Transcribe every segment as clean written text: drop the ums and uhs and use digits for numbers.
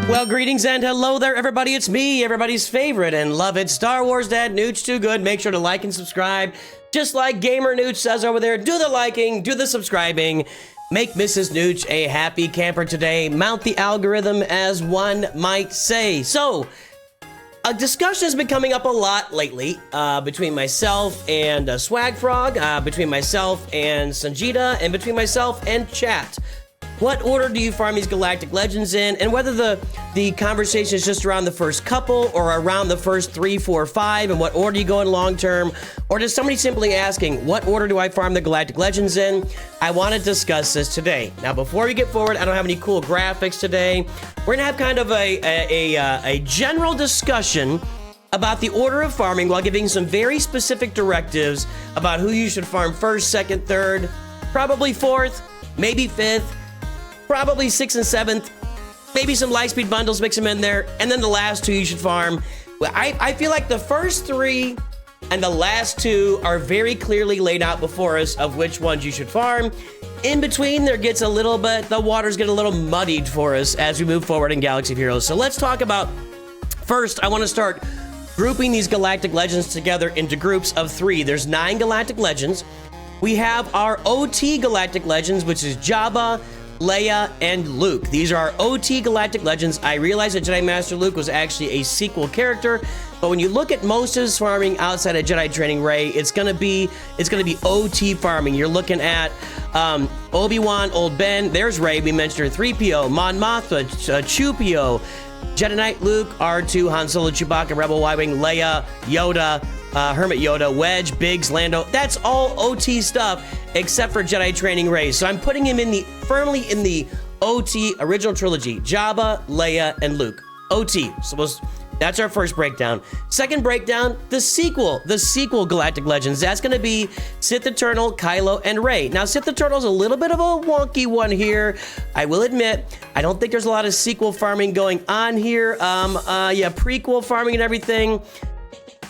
Well, greetings and hello there, everybody. It's me, everybody's favorite and love it, Star Wars Dad, Nooch Too Good. Make sure to like and subscribe. Just like Gamer Nooch says over there, do the liking, do the subscribing. Make Mrs. Nooch a happy camper today. Mount the algorithm, as one might say. So, a discussion has been coming up a lot lately between myself and Swag Frog, between myself and Sanjita, and between myself and chat. What order do you farm these Galactic Legends in, and whether the conversation is just around the first couple or around the first 3, 4, 5, and what order you go in long term, or just somebody simply asking, what order do I farm the Galactic Legends in? I want to discuss this today. Now, before we get forward, I don't have any cool graphics today. We're going to have kind of a general discussion about the order of farming while giving some very specific directives about who you should farm first, second, third, probably fourth, maybe fifth, probably 6th and 7th, maybe some Lightspeed bundles, mix them in there, and then the last 2 you should farm. Well, I feel like the first 3 and the last 2 are very clearly laid out before us of which ones you should farm. In between, there gets a little bit, the waters get a little muddied for us as we move forward in Galaxy of Heroes. So let's talk about, first, I want to start grouping these Galactic Legends together into groups of 3. There's 9 Galactic Legends. We have our OT Galactic Legends, which is Jabba, Leia, and Luke. These are our OT Galactic Legends. I realize that Jedi Master Luke was actually a sequel character, but when you look at most of his farming outside of Jedi Training Rey, it's gonna be OT farming. You're looking at Obi-Wan, Old Ben, there's Rey, we mentioned her, 3PO, Mon Mothma, Chewpio, Jedi Knight Luke, R2, Han Solo, Chewbacca, Rebel Y-Wing, Leia, Yoda, Hermit Yoda, Wedge, Biggs, Lando. That's all OT stuff except for Jedi Training Rey. So I'm putting him firmly in the OT original trilogy. Jabba, Leia, and Luke. OT. So that's our first breakdown. Second breakdown, the sequel Galactic Legends. That's going to be Sith Eternal, Kylo, and Rey. Now, Sith Eternal's a little bit of a wonky one here. I will admit, I don't think there's a lot of sequel farming going on here. Yeah, prequel farming and everything.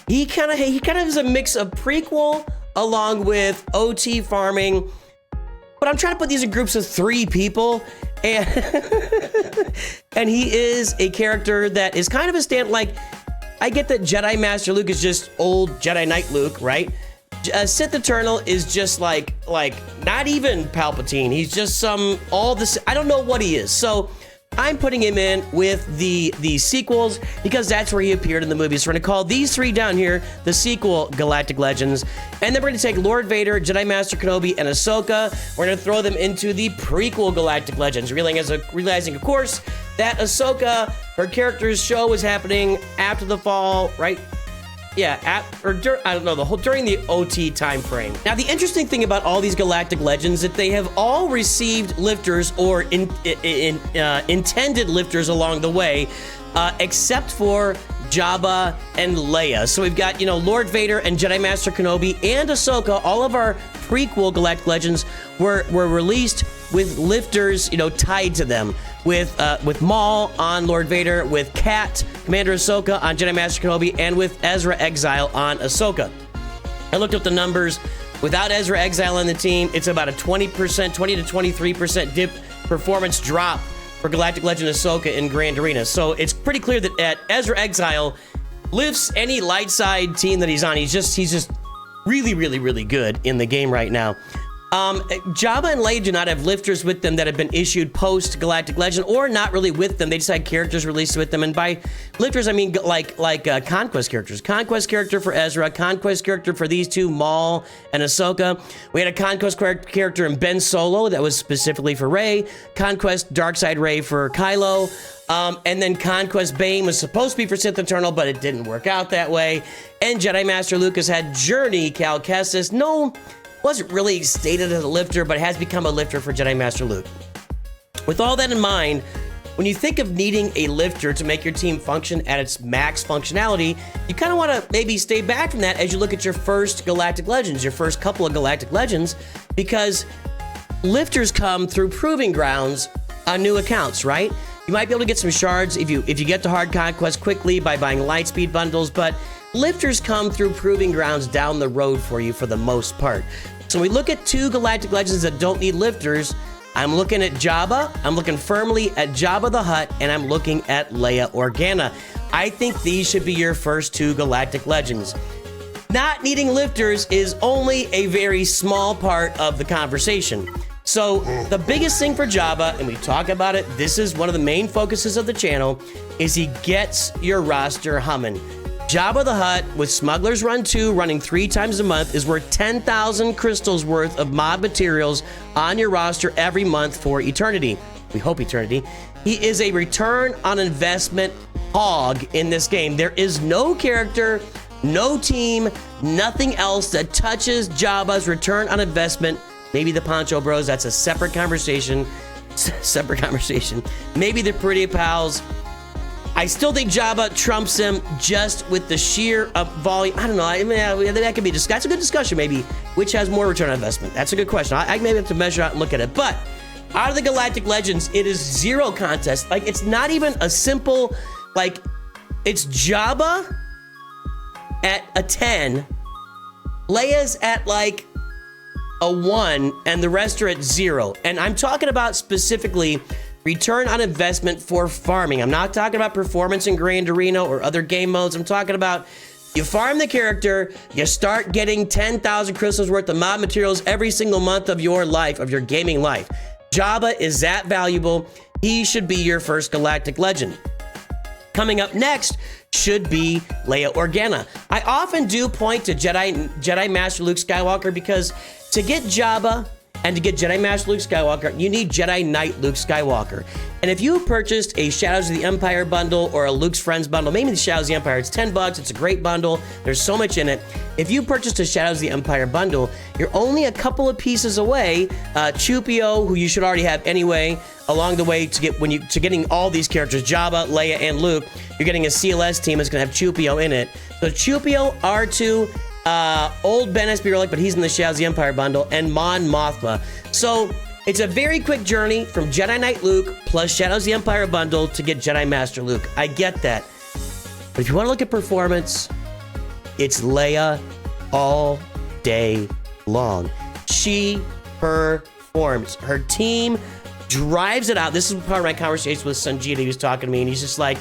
He kind of is a mix of prequel along with OT farming, but I'm trying to put these in groups of 3 people, and and he is a character that is kind of a stand. Like, I get that Jedi Master Luke is just old Jedi Knight Luke, right? Sith Eternal is just like not even Palpatine. He's just I don't know what he is. So I'm putting him in with the sequels because that's where he appeared in the movies. So we're going to call these 3 down here the sequel Galactic Legends. And then we're going to take Lord Vader, Jedi Master Kenobi, and Ahsoka. We're going to throw them into the prequel Galactic Legends, realizing, of course, that Ahsoka, her character's show was happening after the fall, right? Yeah, during the OT time frame. Now, the interesting thing about all these Galactic Legends is that they have all received lifters or intended lifters along the way, except for Jabba and Leia. So we've got, Lord Vader and Jedi Master Kenobi and Ahsoka. All of our prequel Galactic Legends were released with lifters, tied to them. With Maul on Lord Vader, with Kat, Commander Ahsoka on Jedi Master Kenobi, and with Ezra Exile on Ahsoka. I looked up the numbers. Without Ezra Exile on the team, it's about a 20% to 23% dip performance drop for Galactic Legend Ahsoka in Grand Arena. So it's pretty clear that Ezra Exile lifts any light side team that he's on. He's just really, really, really good in the game right now. Jabba and Leia do not have lifters with them that have been issued post Galactic Legend, or not really with them. They just had characters released with them, and by lifters I mean like conquest characters. Conquest character for Ezra, conquest character for these 2, Maul and Ahsoka. We had a conquest character in Ben Solo that was specifically for Rey. Conquest Darkside Rey for Kylo. And then Conquest Bane was supposed to be for Sith Eternal, but it didn't work out that way. And Jedi Master Lucas had Journey Cal Kestis. Wasn't really stated as a lifter, but has become a lifter for Jedi Master Luke. With all that in mind, when you think of needing a lifter to make your team function at its max functionality, you kind of want to maybe stay back from that as you look at your first Galactic Legends, your first couple of Galactic Legends, because lifters come through proving grounds on new accounts, right? You might be able to get some shards if you get to hard conquest quickly by buying Lightspeed bundles, but lifters come through proving grounds down the road for you for the most part. So we look at 2 Galactic Legends that don't need lifters. I'm looking at Jabba, I'm looking firmly at Jabba the Hutt, and I'm looking at Leia Organa. I think these should be your first 2 Galactic Legends. Not needing lifters is only a very small part of the conversation. So the biggest thing for Jabba, and we talk about it, this is one of the main focuses of the channel, is he gets your roster humming. Jabba the Hutt with Smuggler's Run 2 running 3 times a month is worth 10,000 crystals worth of mod materials on your roster every month for eternity. We hope eternity. He is a return on investment hog in this game. There is no character, no team, nothing else that touches Jabba's return on investment. Maybe the Poncho Bros, that's a separate conversation. Maybe the Pretty Pals. I still think Jabba trumps him just with the sheer volume. I don't know. I mean, that could be that's a good discussion. Maybe which has more return on investment. That's a good question. I maybe have to measure out and look at it. But out of the Galactic Legends, it is 0 contest. Like, it's not even a simple, like, it's Jabba at a 10, Leia's at like a 1, and the rest are at 0. And I'm talking about specifically return on investment for farming. I'm not talking about performance in Grand Arena or other game modes. I'm talking about you farm the character, you start getting 10,000 crystals worth of mod materials every single month of your life, of your gaming life. Jabba is that valuable. He should be your first Galactic Legend. Coming up next should be Leia Organa. I often do point to Jedi Master Luke Skywalker because to get Jabba and to get Jedi Master Luke Skywalker, you need Jedi Knight Luke Skywalker. And if you purchased a Shadows of the Empire bundle or a Luke's Friends bundle, maybe the Shadows of the Empire, it's $10, it's a great bundle, there's so much in it. If you purchased a Shadows of the Empire bundle, you're only a couple of pieces away. Chupio, who you should already have anyway, along the way to getting all these characters, Jabba, Leia, and Luke, you're getting a CLS team that's gonna have Chupio in it. So Chupio, R2, old Ben SB Relic, but he's in the Shadows of the Empire bundle, and Mon Mothma. So it's a very quick journey from Jedi Knight Luke plus Shadows of the Empire bundle to get Jedi Master Luke. I get that. But if you want to look at performance, it's Leia all day long. She performs. Her team drives it out. This is part of my conversation with Sanjita. He was talking to me, and he's like,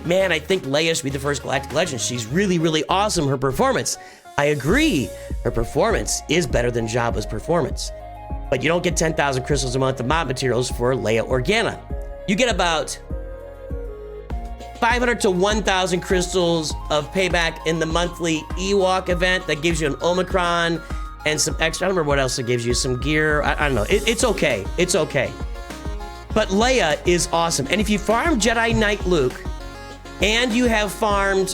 man, I think Leia should be the first Galactic Legend. She's really, really awesome, her performance. I agree. Her performance is better than Jabba's performance. But you don't get 10,000 crystals a month of mod materials for Leia Organa. You get about 500 to 1,000 crystals of payback in the monthly Ewok event that gives you an Omicron and some extra. I don't remember what else it gives you. Some gear. I don't know. It's okay. It's okay. But Leia is awesome. And if you farm Jedi Knight Luke and you have farmed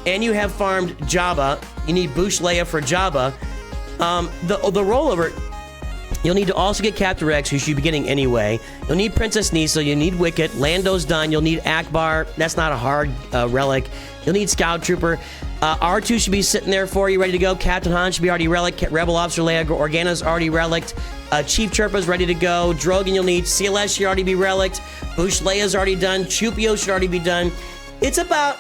Jabba, you need Boosh Leia for Jabba. The rollover, you'll need to also get Captain Rex, who you should be getting anyway. You'll need Princess Kneesul, you'll need Wicket, Lando's done, you'll need Akbar, that's not a hard relic. You'll need Scout Trooper. R2 should be sitting there for you, ready to go. Captain Han should be already relic. Rebel Officer Leia Organa's already relicked. Chief Chirpa's ready to go. Drogon you'll need. CLS should already be relicked. Boosh Leia's already done. Chupio should already be done. It's about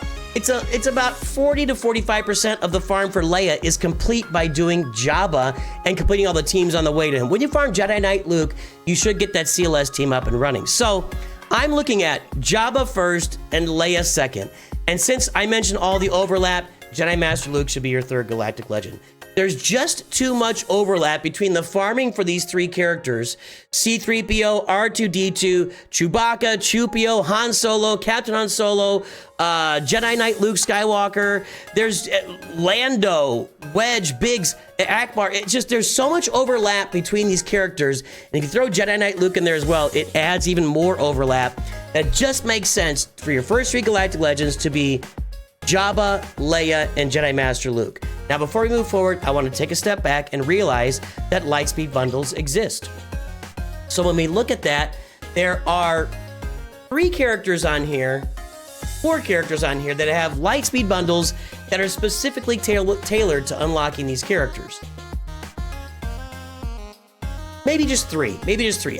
40 to 45% of the farm for Leia is complete by doing Jabba and completing all the teams on the way to him. When you farm Jedi Knight Luke, you should get that CLS team up and running. So I'm looking at Jabba first and Leia second. And since I mentioned all the overlap, Jedi Master Luke should be your third Galactic Legend. There's just too much overlap between the farming for these 3 characters, C-3PO, R2-D2, Chewbacca, Chupio, Han Solo, Captain Han Solo, Jedi Knight Luke Skywalker, there's Lando, Wedge, Biggs, Akbar. There's so much overlap between these characters, and if you throw Jedi Knight Luke in there as well, it adds even more overlap. That just makes sense for your first 3 Galactic Legends to be Jabba, Leia, and Jedi Master Luke. Now, before we move forward, I want to take a step back and realize that Lightspeed bundles exist. So when we look at that, there are 4 characters on here that have Lightspeed bundles that are specifically tailored to unlocking these characters. Maybe just 3.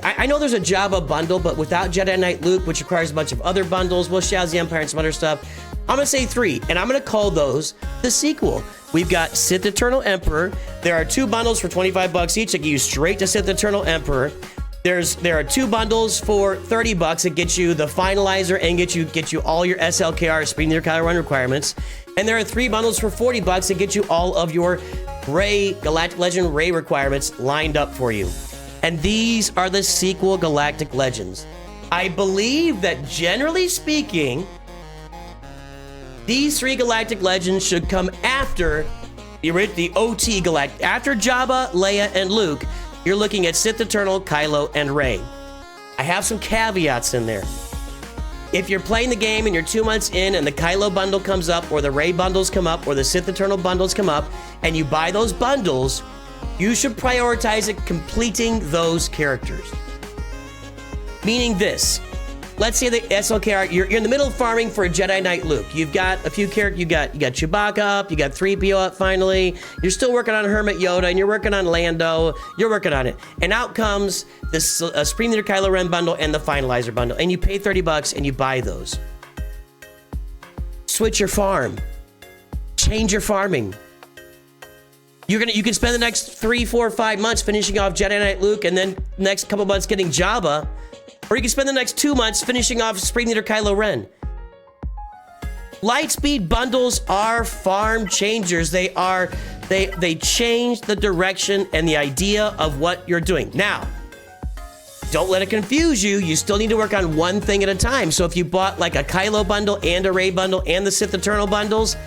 I know there's a Jabba bundle, but without Jedi Knight Luke, which requires a bunch of other bundles, Shadows of the Empire and some other stuff. I'm gonna say 3, and I'm gonna call those the sequel. We've got Sith Eternal Emperor. There are 2 bundles for $25 each that get you straight to Sith Eternal Emperor. There are 2 bundles for $30. It gets you the finalizer and get you all your SLKR Supreme Leader Kylo Ren requirements. And there are 3 bundles for $40 that get you all of your Rey Galactic Legend Rey requirements lined up for you. And these are the sequel Galactic Legends. I believe that generally speaking, these 3 Galactic Legends should come after the OT Galactic. After Jabba, Leia, and Luke, you're looking at Sith Eternal, Kylo, and Rey. I have some caveats in there. If you're playing the game and you're 2 months in and the Kylo bundle comes up, or the Rey bundles come up, or the Sith Eternal bundles come up, and you buy those bundles, you should prioritize it completing those characters. Meaning this. Let's say the SLKR, you're in the middle of farming for a Jedi Knight Luke. You've got a few characters, you got Chewbacca up, you got 3PO up finally. You're still working on Hermit Yoda, and you're working on Lando. You're working on it. And out comes this Supreme Leader Kylo Ren bundle and the Finalizer bundle. And you pay $30 and you buy those. Switch your farm. Change your farming. You can spend the next 3, 4, 5 months finishing off Jedi Knight Luke, and then next couple months getting Jabba. Or you can spend the next 2 months finishing off Supreme Leader Kylo Ren. Lightspeed bundles are farm changers. They change the direction and the idea of what you're doing. Now, don't let it confuse you. You still need to work on one thing at a time. So if you bought like a Kylo bundle and a Rey bundle and the Sith Eternal bundles,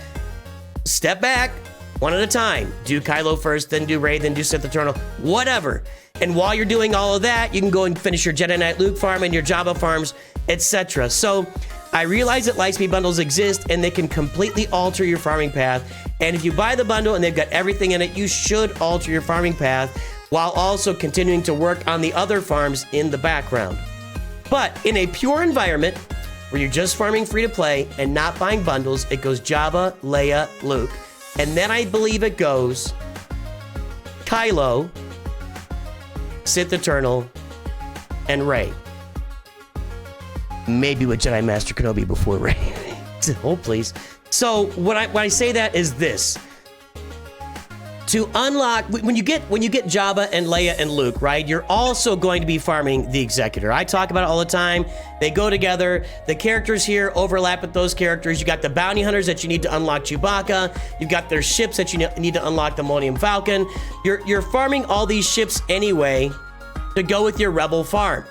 step back, one at a time. Do Kylo first, then do Rey, then do Sith Eternal, whatever. And while you're doing all of that, you can go and finish your Jedi Knight Luke farm and your Jabba farms, etc. So I realize that Lightspeed bundles exist and they can completely alter your farming path. And if you buy the bundle and they've got everything in it, you should alter your farming path while also continuing to work on the other farms in the background. But in a pure environment where you're just farming free to play and not buying bundles, it goes Jabba, Leia, Luke. And then I believe it goes Kylo, Sith Eternal, and Rey. Maybe with Jedi Master Kenobi before Rey. Oh, please. So when I say that is this. To unlock, when you get Jabba and Leia and Luke, right, you're also going to be farming the Executor. I talk about it all the time. They go together. The characters here overlap with those characters. You got the bounty hunters that you need to unlock Chewbacca. You've got their ships that you need to unlock the Millennium Falcon. You're farming all these ships anyway to go with your Rebel farm.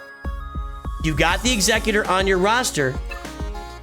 You got the Executor on your roster,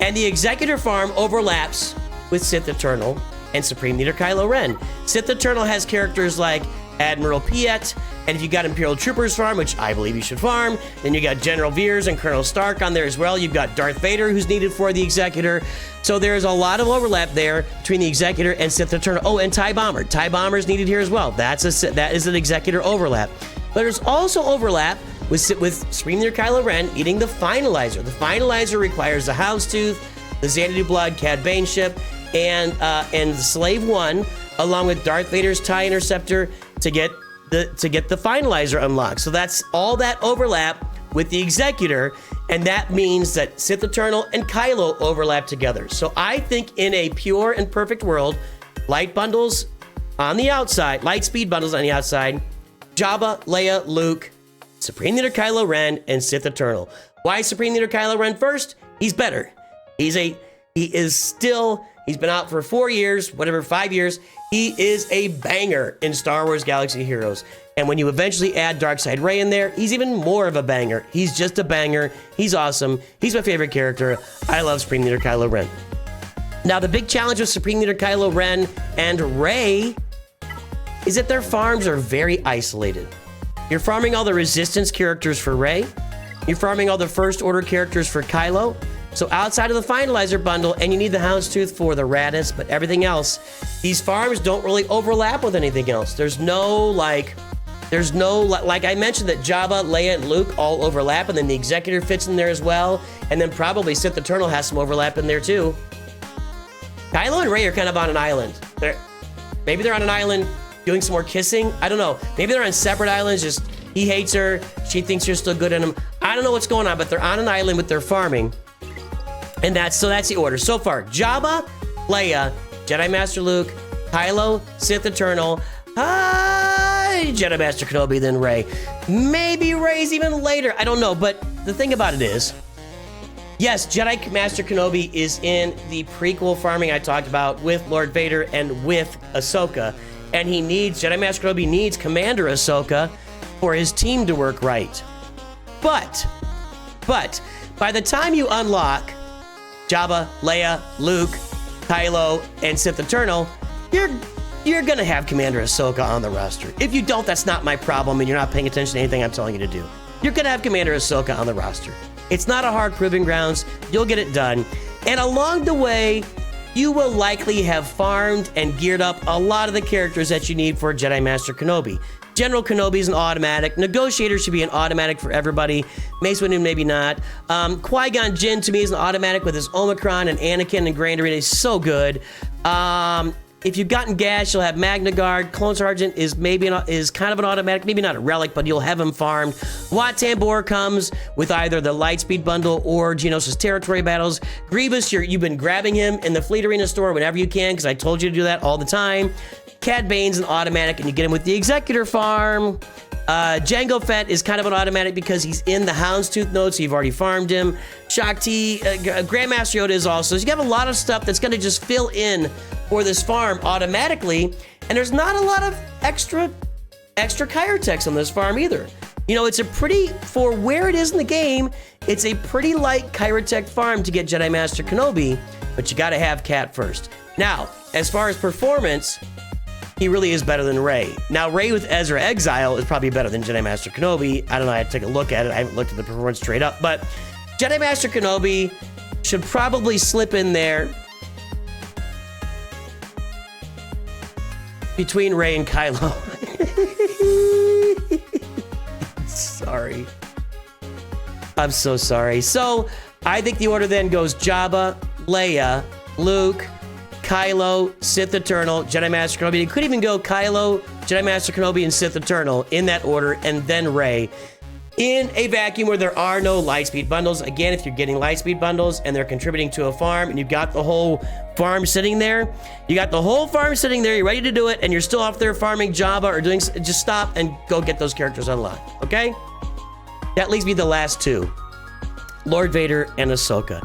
and the Executor farm overlaps with Sith Eternal and Supreme Leader Kylo Ren. Sith Eternal has characters like Admiral Piet, and if you got Imperial Troopers farm, which I believe you should farm, then you got General Veers and Colonel Stark on there as well. You've got Darth Vader, who's needed for the Executor. So there's a lot of overlap there between the Executor and Sith Eternal. Oh, and TIE Bomber. TIE Bomber is needed here as well. That is an Executor overlap. But there's also overlap with Supreme Leader Kylo Ren eating the Finalizer. The Finalizer requires the Houndstooth, the Xanadu Blood Cad Bane ship, and the Slave One, along with Darth Vader's TIE Interceptor to get the Finalizer unlocked. So that's all that overlap with the Executor, and that means that Sith Eternal and Kylo overlap together. So I think in a pure and perfect world, light bundles on the outside, light speed bundles on the outside, Jabba, Leia, Luke, Supreme Leader Kylo Ren, and Sith Eternal. Why Supreme Leader Kylo Ren first? He's better. He's been out for 4 years, 5 years. He is a banger in Star Wars Galaxy of Heroes. And when you eventually add Darkseid Rey in there, he's even more of a banger. He's just a banger. He's awesome. He's my favorite character. I love Supreme Leader Kylo Ren. Now, the big challenge with Supreme Leader Kylo Ren and Rey is that their farms are very isolated. You're farming all the Resistance characters for Rey. You're farming all the First Order characters for Kylo. So outside of the Finalizer bundle, and you need the Houndstooth for the Raditz, but everything else, these farms don't really overlap with anything else. There's no, like I mentioned that Jabba, Leia, and Luke all overlap, and then the Executor fits in there as well, and then probably Sith Eternal has some overlap in there too. Kylo and Rey are kind of on an island. Maybe they're on an island doing some more kissing. I don't know. Maybe they're on separate islands, just he hates her, she thinks you're still good in him. I don't know what's going on, but they're on an island with their farming. And that's the order. So far, Jabba, Leia, Jedi Master Luke, Kylo, Sith Eternal, early Jedi Master Kenobi than Rey. Maybe Rey's even later. I don't know. But the thing about it is, yes, Jedi Master Kenobi is in the prequel farming I talked about with Lord Vader and with Ahsoka. And Jedi Master Kenobi needs Commander Ahsoka for his team to work right. But, by the time you unlock Jabba, Leia, Luke, Kylo, and Sith Eternal, you're gonna have Commander Ahsoka on the roster. If you don't, that's not my problem, and you're not paying attention to anything I'm telling you to do. You're gonna have Commander Ahsoka on the roster. It's not a hard proving grounds. You'll get it done. And along the way, you will likely have farmed and geared up a lot of the characters that you need for Jedi Master Kenobi. General Kenobi is an automatic. Negotiator should be an automatic for everybody. Mace Windu, maybe not. Qui-Gon Jinn, to me, is an automatic with his Omicron and Anakin and Grand Arena. He's so good. If you've gotten Gash, you'll have Magna Guard. Clone Sergeant is kind of an automatic, maybe not a relic, but you'll have him farmed. Wat Tambor comes with either the Lightspeed bundle or Geonosis territory battles. Grievous, you've been grabbing him in the Fleet Arena store whenever you can, because I told you to do that all the time. Cad Bane's an automatic, and you get him with the Executor farm. Jango Fett is kind of an automatic because he's in the Houndstooth node, so you've already farmed him. Shakti, Grandmaster Yoda is also. So you have a lot of stuff that's going to just fill in for this farm automatically, and there's not a lot of extra Chirotechs on this farm either. You know, for where it is in the game, it's a pretty light Chirotech farm to get Jedi Master Kenobi, but you got to have Cat first. Now, as far as performance, he really is better than Rey. Now, Rey with Ezra Exile is probably better than Jedi Master Kenobi. I don't know, I had to take a look at it. I haven't looked at the performance straight up, but Jedi Master Kenobi should probably slip in there between Rey and Kylo. Sorry. I'm so sorry. So, I think the order then goes Jabba, Leia, Luke, Kylo, Sith Eternal, Jedi Master Kenobi. You could even go Kylo, Jedi Master Kenobi, and Sith Eternal in that order, and then Rey. In a vacuum where there are no Lightspeed bundles. Again, if you're getting Lightspeed bundles and they're contributing to a farm and you've got the whole farm sitting there, you're ready to do it, and you're still off there farming Jabba or doing, just stop and go get those characters unlocked, okay? That leaves me the last two, Lord Vader and Ahsoka.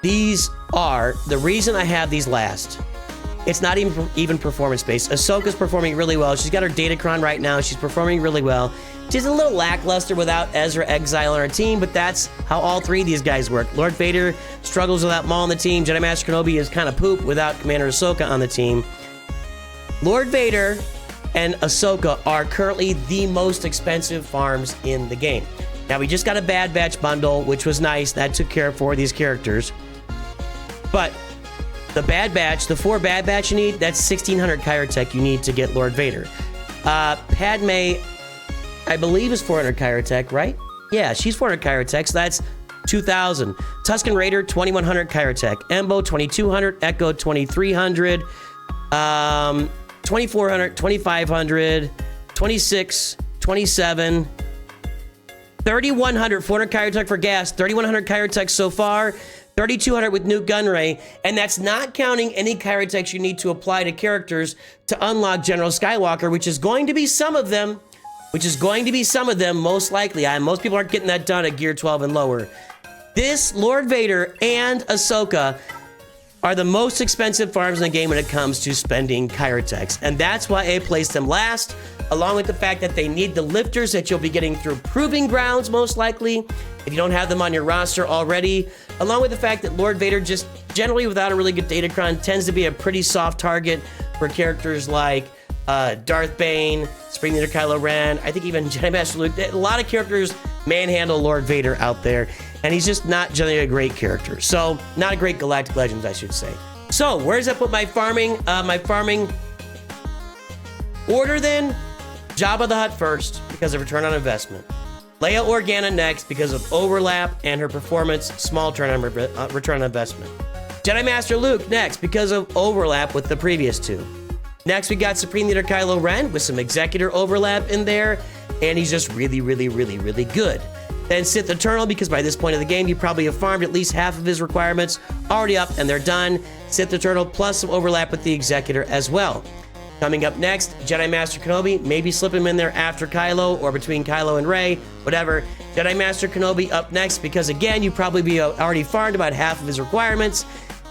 These are the reason I have these last. It's not even performance based. Ahsoka's performing really well. She's got her Datacron right now. She's performing really well. She's a little lackluster without Ezra Exile on her team, but that's how all three of these guys work. Lord Vader struggles without Maul on the team. Jedi Master Kenobi is kind of poop without Commander Ahsoka on the team. Lord Vader and Ahsoka are currently the most expensive farms in the game. Now, we just got a Bad Batch bundle, which was nice. That took care of 4 of these characters. But the Bad Batch, the 4 Bad Batch you need, that's 1,600 Chirotech you need to get Lord Vader. Padme, I believe, is 400 Chirotech, right? Yeah, she's 400 Chirotech, so that's 2,000. Tusken Raider, 2,100 Chirotech. Embo, 2,200. Echo, 2,300. 2,400, 2,500, 26, 27, 3,100, 400 Chirotech for gas, 3,100 Chirotech so far, 3,200 with Nute Gunray, and that's not counting any Chirotechs you need to apply to characters to unlock General Skywalker, which is going to be some of them, most likely. Most people aren't getting that done at Gear 12 and lower. This Lord Vader and Ahsoka are the most expensive farms in the game when it comes to spending Chirotechs, and that's why I placed them last, along with the fact that they need the lifters that you'll be getting through Proving Grounds, most likely, if you don't have them on your roster already, along with the fact that Lord Vader, just generally without a really good Datacron, tends to be a pretty soft target for characters like Darth Bane, Supreme Leader Kylo Ren, I think even Jedi Master Luke. A lot of characters manhandle Lord Vader out there, and he's just not generally a great character. So, not a great Galactic Legends, I should say. So, where does that put my farming order then? Jabba the Hutt first, because of return on investment. Leia Organa next, because of overlap and her performance, small return on investment. Jedi Master Luke next, because of overlap with the previous two. Next, we got Supreme Leader Kylo Ren, with some Executor overlap in there, and he's just really, really, really, really good. Then Sith Eternal, because by this point of the game, you probably have farmed at least half of his requirements already up, and they're done. Sith Eternal, plus some overlap with the Executor as well. Coming up next, Jedi Master Kenobi. Maybe slip him in there after Kylo or between Kylo and Rey, whatever. Jedi Master Kenobi up next because, again, you probably be already farmed about half of his requirements,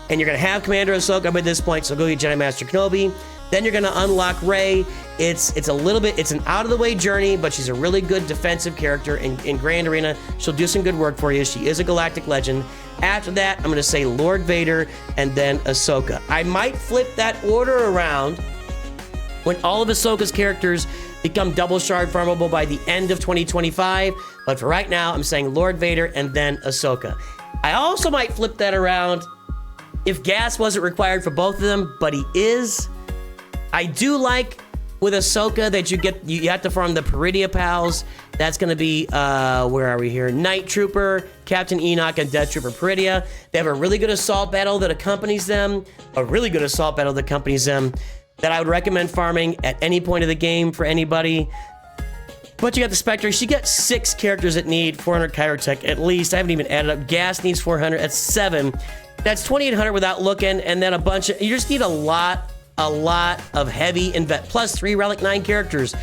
and you're going to have Commander Ahsoka by this point, so go get Jedi Master Kenobi. Then you're going to unlock Rey. It's an out-of-the-way journey, but she's a really good defensive character in Grand Arena. She'll do some good work for you. She is a galactic legend. After that, I'm going to say Lord Vader and then Ahsoka. I might flip that order around when all of Ahsoka's characters become double shard farmable by the end of 2025. But for right now, I'm saying Lord Vader and then Ahsoka. I also might flip that around if gas wasn't required for both of them, but he is. I do like with Ahsoka that you have to farm the Peridia Pals. That's going to be, where are we here? Night Trooper, Captain Enoch, and Death Trooper Peridia. They have a really good assault battle that accompanies them. That I would recommend farming at any point of the game for anybody. But you got the Spectre. She got 6 characters that need 400 Kyrotech at least. I haven't even added up. Gas needs 400. That's 7. That's 2,800 without looking. And then you just need a lot of heavy plus 3 Relic 9 characters.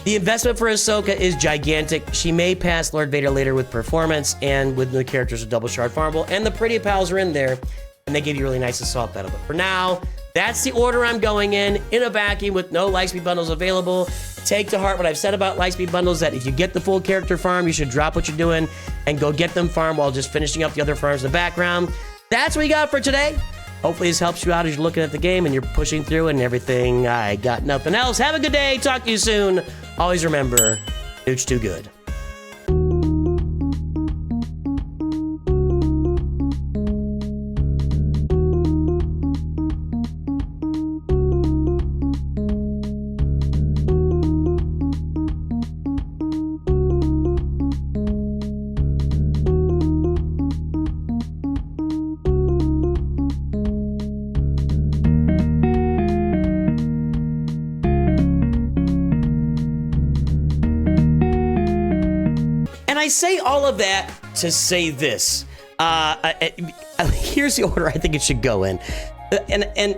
The investment for Ahsoka is gigantic. She may pass Lord Vader later with performance and with the characters are double shard farmable. And the Pretty Pals are in there, and they give you a really nice assault battle. But for now, that's the order I'm going in a vacuum with no Lightspeed bundles available. Take to heart what I've said about Lightspeed bundles, that if you get the full character farm, you should drop what you're doing and go get them farmed while just finishing up the other farms in the background. That's what we got for today. Hopefully this helps you out as you're looking at the game and you're pushing through and everything. I got nothing else. Have a good day. Talk to you soon. Always remember, Nooch too good. I say all of that to say this. Here's the order I think it should go in. And